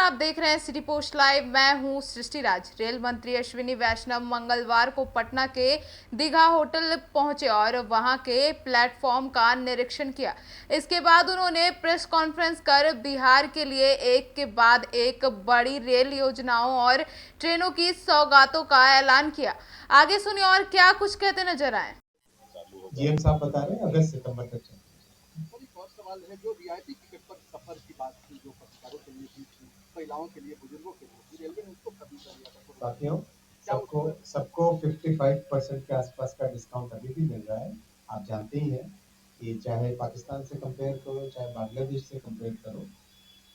आप देख रहे हैं सिटी पोस्ट लाइव। मैं हूं सृष्टि राज। रेल मंत्री अश्विनी वैष्णव मंगलवार को पटना के दीघा होटल पहुंचे और वहां के प्लेटफॉर्म का निरीक्षण किया। इसके बाद उन्होंने प्रेस कॉन्फ्रेंस कर बिहार के लिए एक के बाद एक बड़ी रेल योजनाओं और ट्रेनों की सौगातों का ऐलान किया। आगे सुनिए और क्या कुछ कहते नजर आए। जीएम साहब बता रहे हैं अगस्त सितंबर तक चलेगा। एक और सवाल है, जो रियायती टिकट पर सफर की बात थी, जो पत्रकारों के लिए थी, महिलाओं के लिए, बुजुर्गों के लिए, रेलवे ने उसको कभी कर दिया था। साथियों, सबको 55% के आसपास का डिस्काउंट अभी भी मिल रहा है। आप जानते ही हैं कि चाहे पाकिस्तान से कंपेयर करो, चाहे बांग्लादेश से कंपेयर करो,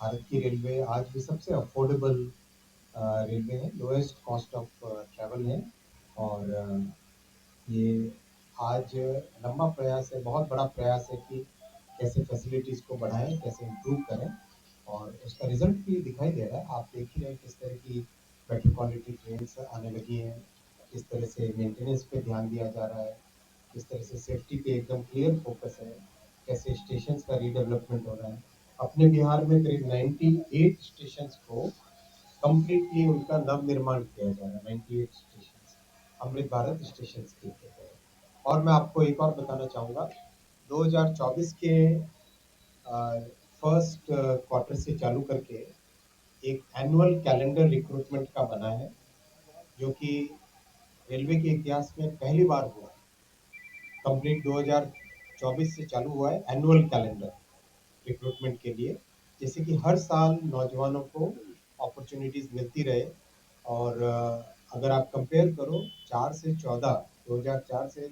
भारत की रेलवे आज भी सबसे अफोर्डेबल रेलवे है, लोएस्ट कॉस्ट ऑफ ट्रैवल है। और ये आज लंबा प्रयास है, बहुत बड़ा प्रयास है कि कैसे फैसिलिटीज़ को बढ़ाएं, कैसे इम्प्रूव करें, और उसका रिजल्ट भी दिखाई दे रहा है। आप देख ही रहे हैं किस तरह की बेटर क्वालिटी ट्रेन्स आने लगी हैं, किस तरह से मेंटेनेंस पे ध्यान दिया जा रहा है, किस तरह से सेफ्टी पे एकदम क्लियर फोकस है, कैसे स्टेशंस का रीडेवलपमेंट हो रहा है। अपने बिहार में करीब 98 स्टेशंस को कंप्लीटली उनका नव निर्माण किया जा रहा है। 98 स्टेशंस अमृत भारत स्टेशंस के तहत। और मैं आपको एक और बताना चाहूँगा, 2024 के फर्स्ट क्वार्टर से चालू करके एक एनुअल कैलेंडर रिक्रूटमेंट का बना है, जो कि रेलवे के इतिहास में पहली बार हुआ। कंप्लीट 2024 से चालू हुआ है एनुअल कैलेंडर रिक्रूटमेंट के लिए, जैसे कि हर साल नौजवानों को अपॉर्चुनिटीज़ मिलती रहे। और अगर आप कंपेयर करो 4 से 14, 2004 से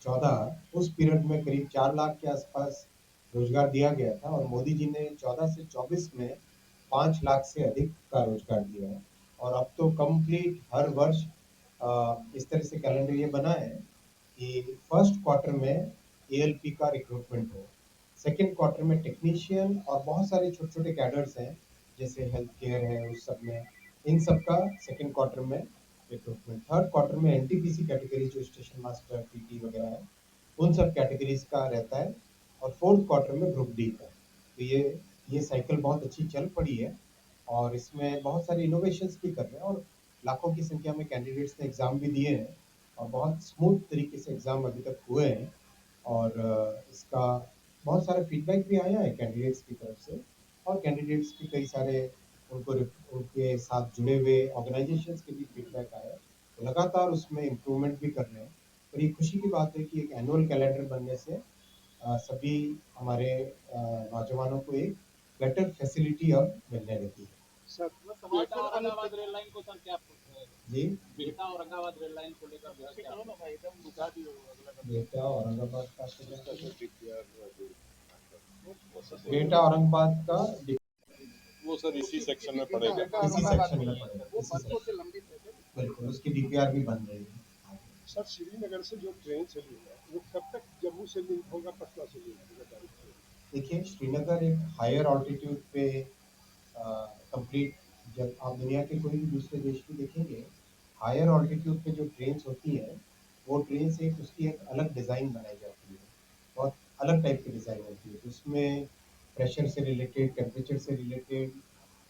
14, उस पीरियड में करीब 4 लाख के आसपास रोजगार दिया गया था, और मोदी जी ने 14 से 24 में 5 लाख से अधिक का रोजगार दिया है। और अब तो कंप्लीट हर वर्ष इस तरह से कैलेंडर ये बना है कि फर्स्ट क्वार्टर में एएलपी का रिक्रूटमेंट हो, सेकेंड क्वार्टर में टेक्नीशियन, और बहुत सारे छोटे छोटे कैडर्स हैं जैसे हेल्थ केयर है, उस सब में इन सब का सेकेंड क्वार्टर में रिक्रूटमेंट। थर्ड क्वार्टर में एनटीपीसी कैटेगरी, जो स्टेशन मास्टर, पीटी वगैरह है, उन सब कैटेगरीज का रहता है। और फोर्थ क्वार्टर में ग्रुप डी का। तो ये साइकिल बहुत अच्छी चल पड़ी है, और इसमें बहुत सारे इनोवेशंस भी कर रहे हैं, और लाखों की संख्या में कैंडिडेट्स ने एग्ज़ाम भी दिए हैं, और बहुत स्मूथ तरीके से एग्ज़ाम अभी तक हुए हैं। और इसका बहुत सारा फीडबैक भी आया है कैंडिडेट्स की तरफ से, और कैंडिडेट्स की कई सारे उनके साथ जुड़े हुए ऑर्गेनाइजेशंस के भी फीडबैक आया है। तो लगातार उसमें इम्प्रूवमेंट भी कर रहे हैं। और ये खुशी की बात है कि एक एनुअल कैलेंडर बनने से सभी हमारे नौजवानों को एक बेटर फैसिलिटी अब मिलने लगी है। Sir, Bihta Aurangabad rail line को सर क्या जी, बिहटा औरंगाबाद रेल लाइन को लेकर बिहटा औरंगाबाद का बिहटा औरंगाबाद का वो सर इसी सेक्शन में पड़ेगा। इसी सेक्शन में पड़ेगा, इसी सेक्शन। बिल्कुल, उसकी डीपीआर भी बन रही है। सर श्रीनगर से जो ट्रेन चली है वो कब तक जम्मू से लिंक होगा, पटना से लिंक होगा? देखिए, श्रीनगर एक हायर ऑल्टीट्यूड पे कंप्लीट, जब आप दुनिया के कोई भी दूसरे देश भी देखेंगे, हायर ऑल्टीट्यूड पे जो ट्रेन्स होती हैं, वो ट्रेन एक उसकी एक अलग डिज़ाइन बनाई जाती है, बहुत अलग टाइप की डिज़ाइन होती है। उसमें प्रेशर से रिलेटेड, टेम्परेचर से रिलेटेड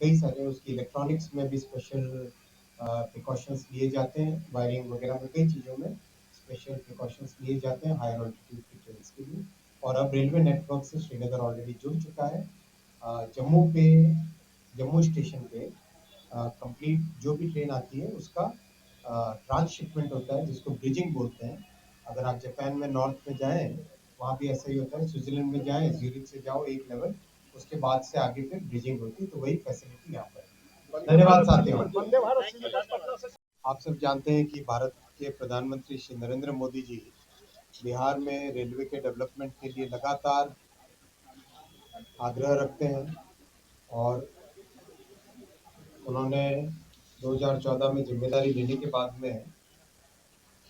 कई सारे, उसकी इलेक्ट्रॉनिक्स में भी स्पेशल प्रिकॉशंस लिए जाते हैं, वायरिंग वगैरह में कई चीज़ों में स्पेशल प्रिकॉशंस लिए जाते हैं हायर ऑल्टीट्यूड की ट्रेन के लिए। और अब रेलवे नेटवर्क से श्रीनगर ऑलरेडी जुड़ चुका है। जम्मू स्टेशन पे कंप्लीट जो भी ट्रेन आती है उसका ट्रांसशिपमेंट होता है, जिसको ब्रिजिंग बोलते हैं। अगर आप जापान में नॉर्थ में जाएं, वहाँ भी ऐसा ही होता है। स्विट्जरलैंड में जाएं, ज्यूरिख से जाओ एक लेवल, उसके बाद से आगे फिर ब्रिजिंग होती है। तो वही फैसिलिटी यहाँ पर है। धन्यवाद साथियों। आप सब जानते हैं कि भारत के प्रधानमंत्री श्री नरेंद्र मोदी जी बिहार में रेलवे के डेवलपमेंट के लिए लगातार आग्रह रखते हैं, और उन्होंने 2014 में जिम्मेदारी लेने के बाद में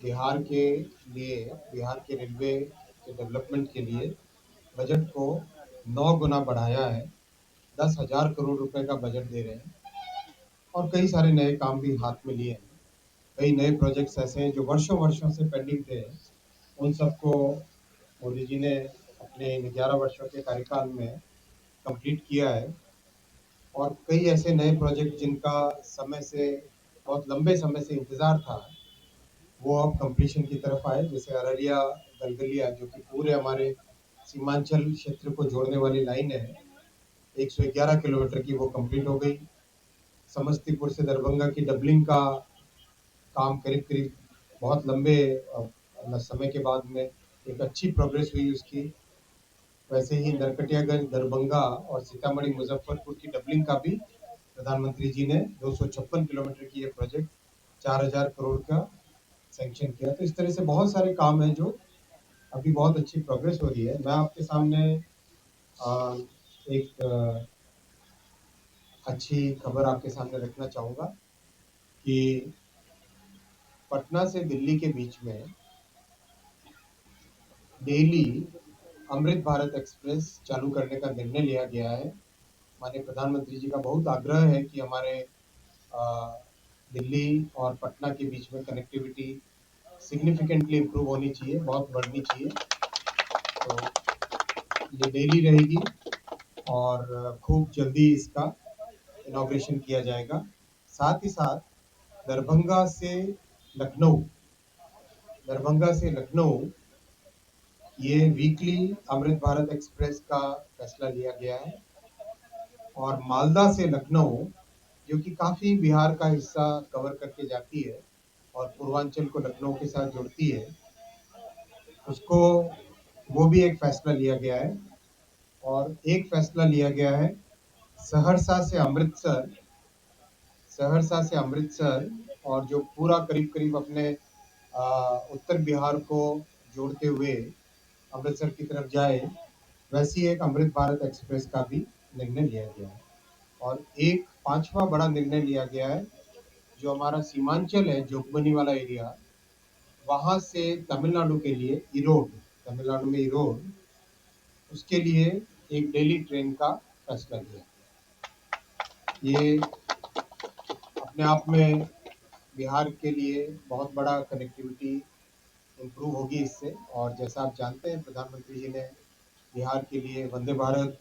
बिहार के बिहार के रेलवे के डेवलपमेंट के लिए बजट को 9 गुना बढ़ाया है। 10,000 करोड़ रुपए का बजट दे रहे हैं, और कई सारे नए काम भी हाथ में लिए हैं। कई नए प्रोजेक्ट्स ऐसे हैं जो वर्षों वर्षों से पेंडिंग थे, उन सबको मोदी जी ने अपने इन 11 वर्षों के कार्यकाल में कंप्लीट किया है। और कई ऐसे नए प्रोजेक्ट जिनका समय से बहुत लंबे समय से इंतज़ार था, वो अब कंप्लीशन की तरफ आए। जैसे अररिया गलगलिया, जो कि पूरे हमारे सीमांचल क्षेत्र को जोड़ने वाली लाइन है, 111 किलोमीटर की, वो कंप्लीट हो गई। समस्तीपुर से दरभंगा की डबलिंग का काम करीब करीब बहुत लंबे समय के बाद में एक अच्छी प्रोग्रेस हुई उसकी। वैसे ही नरकटियागंज दरभंगा और सीतामढ़ी मुजफ्फरपुर की डबलिंग का भी प्रधानमंत्री जी ने 256 किलोमीटर की ये प्रोजेक्ट 4000 करोड़ का सैंक्शन किया। तो इस तरह से बहुत सारे काम हैं जो अभी बहुत अच्छी प्रोग्रेस हो रही है। मैं आपके सामने एक अच्छी खबर आपके सामने रखना चाहूँगा कि पटना से दिल्ली के बीच में डेली अमृत भारत एक्सप्रेस चालू करने का निर्णय लिया गया है। माननीय प्रधानमंत्री जी का बहुत आग्रह है कि हमारे दिल्ली और पटना के बीच में कनेक्टिविटी सिग्निफिकेंटली इम्प्रूव होनी चाहिए, बहुत बढ़नी चाहिए। तो ये डेली रहेगी और खूब जल्दी इसका इनॉग्रेशन किया जाएगा। साथ ही साथ दरभंगा से लखनऊ दरभंगा से लखनऊ ये वीकली अमृत भारत एक्सप्रेस का फैसला लिया गया है। और मालदा से लखनऊ, जो कि काफ़ी बिहार का हिस्सा कवर करके जाती है और पूर्वांचल को लखनऊ के साथ जोड़ती है, उसको वो भी एक फैसला लिया गया है। और एक फैसला लिया गया है सहरसा से अमृतसर सहरसा से अमृतसर, और जो पूरा करीब करीब अपने उत्तर बिहार को जोड़ते हुए अमृतसर की तरफ जाए, वैसी एक अमृत भारत एक्सप्रेस का भी निर्णय लिया गया है। और एक पांचवा बड़ा निर्णय लिया गया है, जो हमारा सीमांचल है, जोगबनी वाला एरिया, वहां से तमिलनाडु के लिए इरोड, तमिलनाडु में इरोड, उसके लिए एक डेली ट्रेन का फैसला लिया। ये अपने आप में बिहार के लिए बहुत बड़ा कनेक्टिविटी इम्प्रूव होगी इससे। और जैसा आप जानते हैं, प्रधानमंत्री जी ने बिहार के लिए वंदे भारत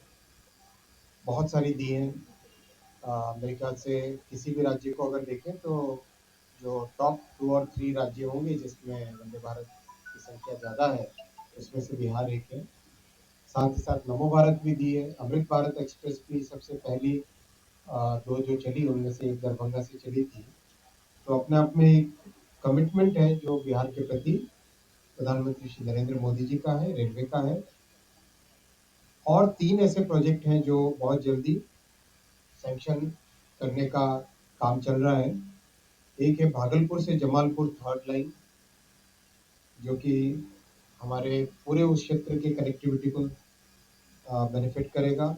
बहुत सारी दी हैं। मेरे ख्याल से किसी भी राज्य को अगर देखें तो जो टॉप 2 और 3 राज्य होंगे जिसमें वंदे भारत की संख्या ज़्यादा है, उसमें से बिहार एक है। साथ ही साथ नमो भारत भी दी है। अमृत भारत एक्सप्रेस भी सबसे पहली 2 जो चली उनमें से एक दरभंगा से चली थी। तो अपने आप में एक कमिटमेंट है जो बिहार के प्रति प्रधानमंत्री श्री नरेंद्र मोदी जी का है, रेलवे का है। और 3 ऐसे प्रोजेक्ट हैं जो बहुत जल्दी सैंक्शन करने का काम चल रहा है। एक है भागलपुर से जमालपुर थर्ड लाइन, जो कि हमारे पूरे उस क्षेत्र की कनेक्टिविटी को बेनिफिट करेगा।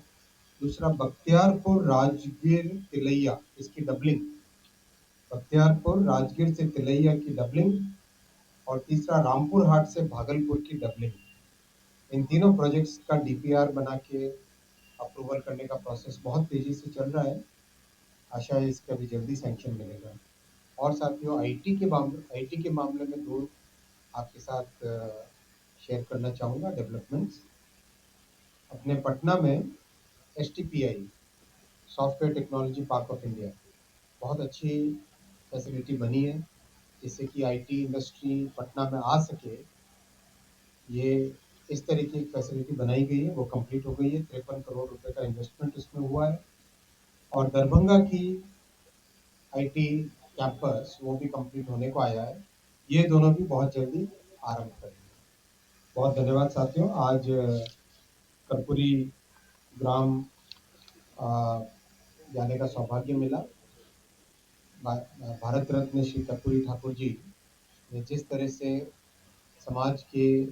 दूसरा बख्तियारपुर राजगीर तिलैया, इसकी डबलिंग, बख्तियारपुर राजगीर से तिलैया की डबलिंग। और तीसरा रामपुर हाट से भागलपुर की डबलिंग। इन तीनों प्रोजेक्ट्स का डीपीआर बना के अप्रूवल करने का प्रोसेस बहुत तेजी से चल रहा है। आशा है इसका भी जल्दी सैंक्शन मिलेगा। और साथियों, आईटी के मामले में 2 आपके साथ शेयर करना चाहूँगा डेवलपमेंट्स। अपने पटना में STPI, software technology park of India, बहुत अच्छी फैसिलिटी बनी है जिससे कि आईटी इंडस्ट्री पटना में आ सके। ये इस तरह की एक फैसिलिटी बनाई गई है, वो कंप्लीट हो गई है। 53 करोड़ रुपए का इन्वेस्टमेंट इसमें हुआ है। और दरभंगा की आईटी कैंपस, वो भी कंप्लीट होने को आया है। ये दोनों भी बहुत जल्दी आरंभ करेंगे। बहुत धन्यवाद साथियों। आज कर्पूरी ग्राम जाने का सौभाग्य मिला। भारत रत्न श्री कर्पूरी ठाकुर जी ने जिस तरह से समाज के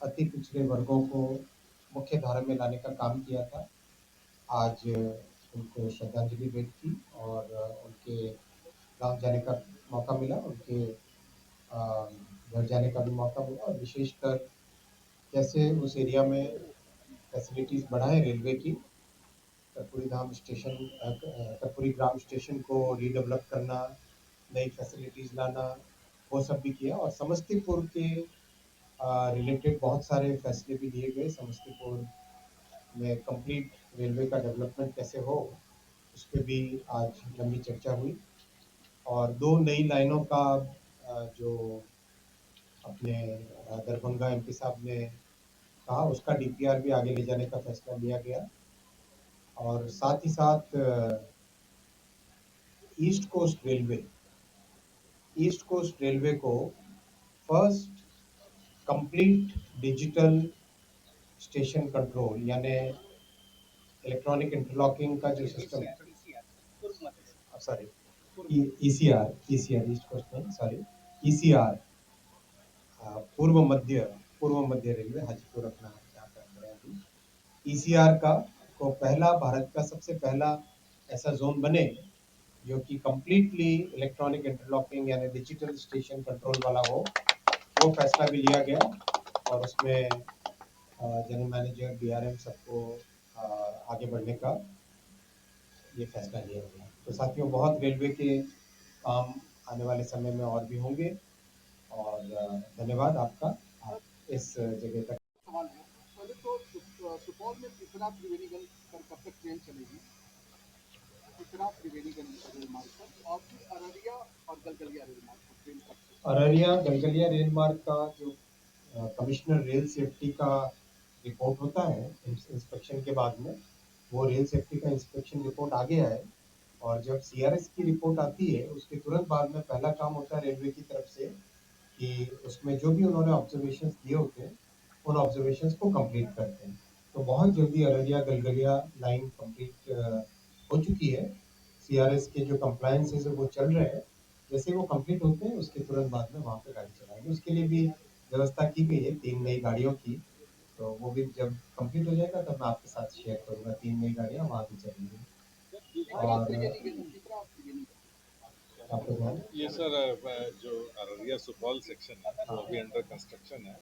अति पिछड़े वर्गों को मुख्य धारा में लाने का काम किया था, आज उनको श्रद्धांजलि भेंट की और उनके गांव जाने का मौका मिला, उनके घर जाने का भी मौका मिला। और विशेषकर कैसे उस एरिया में फैसिलिटीज़ बढ़ाएं रेलवे की, कर्पूरी ग्राम स्टेशन को रीडेवलप करना, नई फैसिलिटीज़ लाना, वो सब भी किया। और समस्तीपुर के रिलेटेड बहुत सारे फैसले भी लिए गए। समस्तीपुर में कंप्लीट रेलवे का डेवलपमेंट कैसे हो, उस पर भी आज लंबी चर्चा हुई और 2 नई लाइनों का जो अपने दरभंगा एमपी साहब ने कहा उसका डीपीआर भी आगे ले जाने का फैसला लिया गया और साथ ही साथ ईस्ट कोस्ट रेलवे को first complete digital station control यानी इलेक्ट्रॉनिक इंटरलॉकिंग का जो system sorry ECR East Coast नहीं सॉरी ईसीआर पूर्व मध्य रेलवे हाजीपुर अपना जहाँ पर है अभी ईसीआर का को पहला भारत का सबसे पहला ऐसा जोन बने जो कि कंप्लीटली इलेक्ट्रॉनिक इंटरलॉकिंग यानी डिजिटल स्टेशन कंट्रोल वाला हो वो फैसला भी लिया गया और उसमें जनरल मैनेजर डीआरएम सबको आगे बढ़ने का ये फैसला लिया गया। तो साथियों बहुत रेलवे के काम आने वाले समय में और भी होंगे और धन्यवाद आपका आप इस जगह तक सवाल है पहले तो सुपौल में पिपरा त्रिवेणीगंज पर कब तक ट्रेन चलेगी पिपरा त्रिवेणीगंज रेल मार्ग पर और फिर अररिया और गलगलिया रेल मार्ग पर ट्रेन कब तक अररिया गलगलिया रेल मार्ग का जो कमिश्नर रेल सेफ्टी का रिपोर्ट होता है इंस्पेक्शन के बाद में वो रेल सेफ्टी का इंस्पेक्शन रिपोर्ट आ गया है और जब सीआरएस की रिपोर्ट आती है उसके तुरंत बाद में पहला काम होता है रेलवे की तरफ से कि उसमें जो भी उन्होंने ऑब्जर्वेशंस दिए होते हैं उन ऑब्जर्वेशंस को कंप्लीट करते हैं तो बहुत जल्दी अररिया गलगलिया लाइन कंप्लीट हो चुकी है सीआरएस के जो कंप्लायंसेस है वो चल रहे हैं जैसे वो कंप्लीट होते हैं उसके तुरंत बाद में वहाँ पे गाड़ी चलाएंगे उसके लिए भी व्यवस्था की गई है 3 नई गाड़ियों की तो वो भी जब कंप्लीट हो जाएगा तब मैं आपके साथ शेयर करूंगा 3 नई गाड़ियाँ वहाँ भी चलेंगी और पिपरा त्रिवेणीगंज आपको ध्यान ये सर जो अररिया सुपौल सेक्शन है वो अभी अंडर कंस्ट्रक्शन है